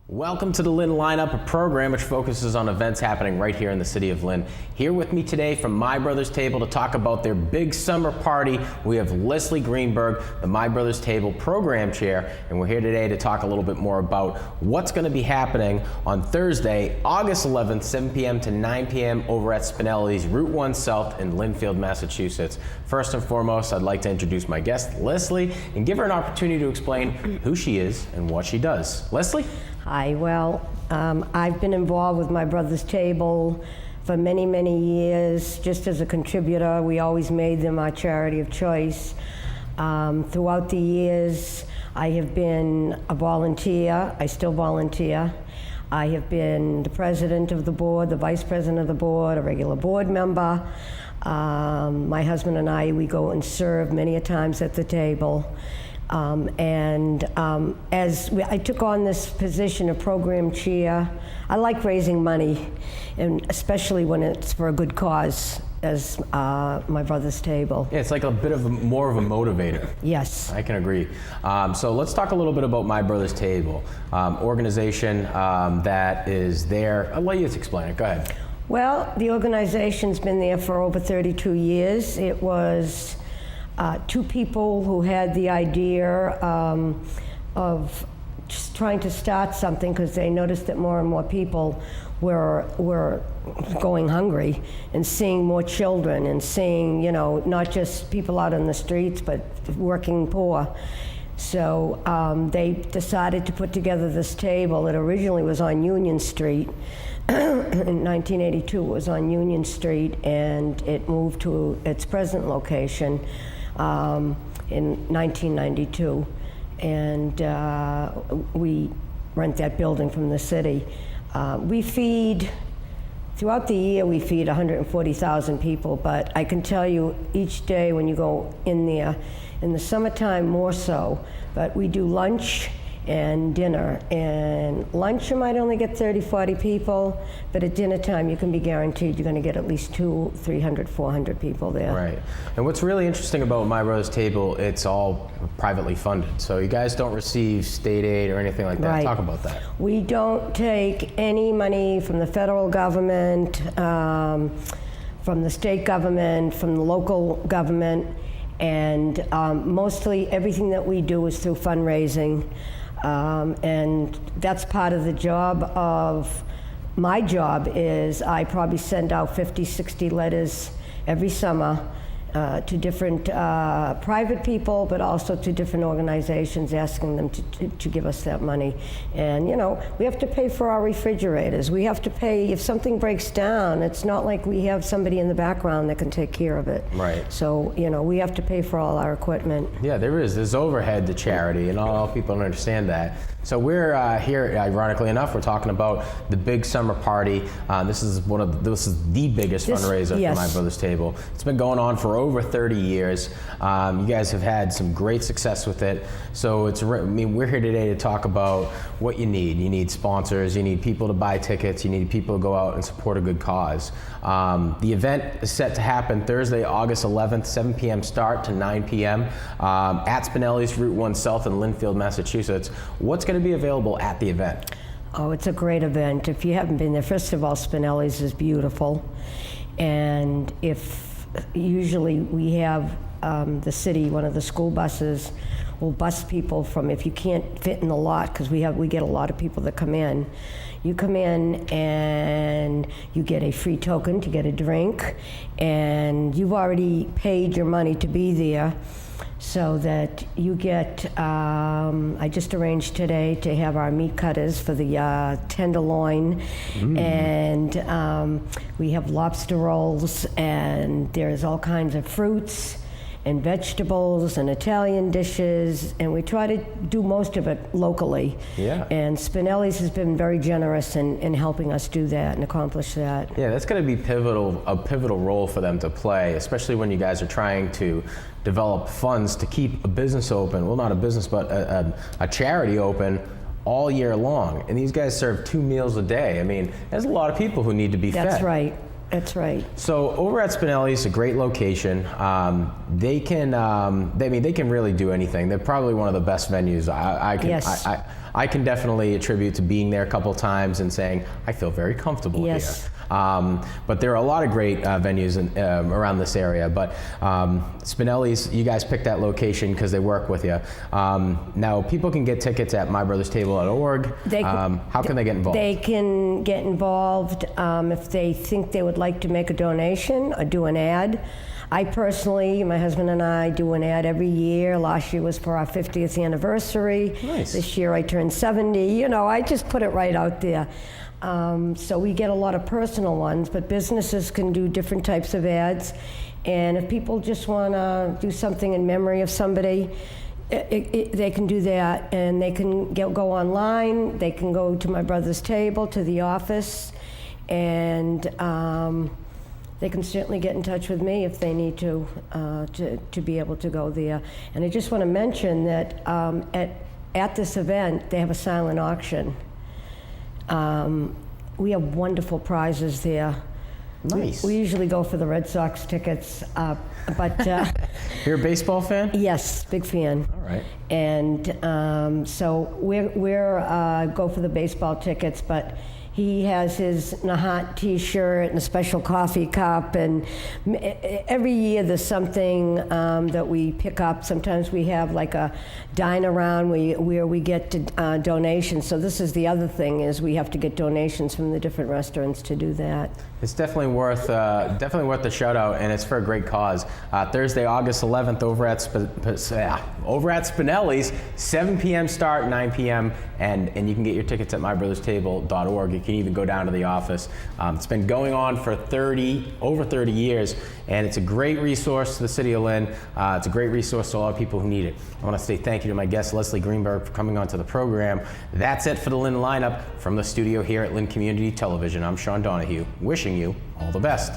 Welcome to the Lynn Lineup, a program which focuses on events happening right here in the city of Lynn. Here with me today from My Brother's Table to talk about their big summer party, we have Leslie Greenberg, the My Brother's Table program chair, and we're here today to talk a little bit more about what's going to be happening on Thursday, August 11th, 7 p.m. to 9 p.m. over at Spinellis, Route 1 South in Lynnfield, Massachusetts. First and foremost, I'd like to introduce my guest, Leslie, and give her an opportunity to explain who she is and what she does. Leslie? Hi, well, I've been involved with My Brother's Table for many, many years, just as a contributor. We always made them our charity of choice. Throughout the years, I have been a volunteer. I still volunteer. I have been the president of the board, the vice president of the board, a regular board member. My husband and I, we go and serve many a times at the table. As I took on this position of program chair, I like raising money, and especially when it's for a good cause, as My Brother's Table. Yeah, it's like a bit of more of a motivator. Yes. I can agree. So let's talk a little bit about My Brother's Table, organization that is there. I'll let you explain it. Go ahead. Well, the organization's been there for over 32 years. It was two people who had the idea of just trying to start something because they noticed that more and more people were going hungry, and seeing more children and seeing, you know, not just people out on the streets but working poor. So they decided to put together this table. It originally was on Union Street. In 1982 it was on Union Street, and it moved to its present location in 1992, and we rent that building from the city. We feed, throughout the year we feed 140,000 people, but I can tell you each day when you go in there, in the summertime more so, but we do lunch and dinner. And lunch you might only get 30, 40 people, but at dinner time you can be guaranteed you're going to get at least 200, 300, 400 people there. Right. And what's really interesting about My Brother's Table, it's all privately funded. So you guys don't receive state aid or anything like that. Right. Talk about that. We don't take any money from the federal government, from the state government, from the local government, and mostly everything that we do is through fundraising. And that's part of the job of, my job is I probably send out 50, 60 letters every summer to different private people, but also to different organizations, asking them to give us that money. And you know, we have to pay for our refrigerators. We have to pay, if something breaks down, it's not like we have somebody in the background that can take care of it. Right. So, you know, we have to pay for all our equipment. Yeah, there's overhead to charity, and not all people don't understand that. So we're here, ironically enough, we're talking about the big summer party. This is the biggest fundraiser yes. for My Brother's Table. It's been going on for over 30 years. You guys have had some great success with it. So we're here today to talk about what you need. You need sponsors, you need people to buy tickets, you need people to go out and support a good cause. The event is set to happen Thursday, August 11th, 7 p.m. start to 9 p.m. At Spinellis, Route 1 South in Lynnfield, Massachusetts. What's going to be available at the event? Oh, it's a great event. If you haven't been there, first of all, Spinellis is beautiful. And usually we have the city, one of the school buses will bus people from, if you can't fit in the lot, because we get a lot of people that come in. You come in and you get a free token to get a drink, and you've already paid your money to be there, so that you get, I just arranged today to have our meat cutters for the tenderloin, and we have lobster rolls, and there's all kinds of fruits and vegetables and Italian dishes, and we try to do most of it locally. Yeah. And Spinellis has been very generous in helping us do that and accomplish that. Yeah, that's going to be a pivotal role for them to play, especially when you guys are trying to develop funds to keep a business open. Well, not a business, but a charity open all year long. And these guys serve 2 meals a day. I mean, there's a lot of people who need to be fed. That's right. That's right. So over at Spinellis, a great location. They can really do anything. They're probably one of the best venues. Yes. I can definitely attribute to being there a couple times and saying I feel very comfortable Yes. here. But there are a lot of great venues around this area. But Spinellis, you guys picked that location because they work with you. Now, people can get tickets at mybrothers.org. How can they get involved? They can get involved if they think they would like to make a donation or do an ad. I personally, my husband and I do an ad every year. Last year was for our 50th anniversary. Nice. This year I turned 70. You know, I just put it right out there. So we get a lot of personal ones, but businesses can do different types of ads. And if people just want to do something in memory of somebody, they can do that. And they can go online. They can go to my brother's table, to the office, and they can certainly get in touch with me if they need to be able to go there. And I just want to mention that at this event, they have a silent auction. We have wonderful prizes there. Nice. We usually go for the Red Sox tickets, but You're a baseball fan? yes, big fan. All right. And so we're go for the baseball tickets, but he has his Nahat T-shirt and a special coffee cup, and every year there's something that we pick up. Sometimes we have like a dine around where we get donations. So this is the other thing, is we have to get donations from the different restaurants to do that. It's definitely worth the shout out, and it's for a great cause. Thursday, August 11th, over at Spinellis, 7 p.m. start, 9 p.m. and you can get your tickets at mybrothers.org. You can even go down to the office. It's been going on for over 30 years, and it's a great resource to the city of Lynn. It's a great resource to a lot of people who need it. I want to say thank you to my guest, Leslie Greenberg, for coming onto the program. That's it for the Lynn lineup from the studio here at Lynn Community Television. I'm Sean Donahue, wishing you all the best.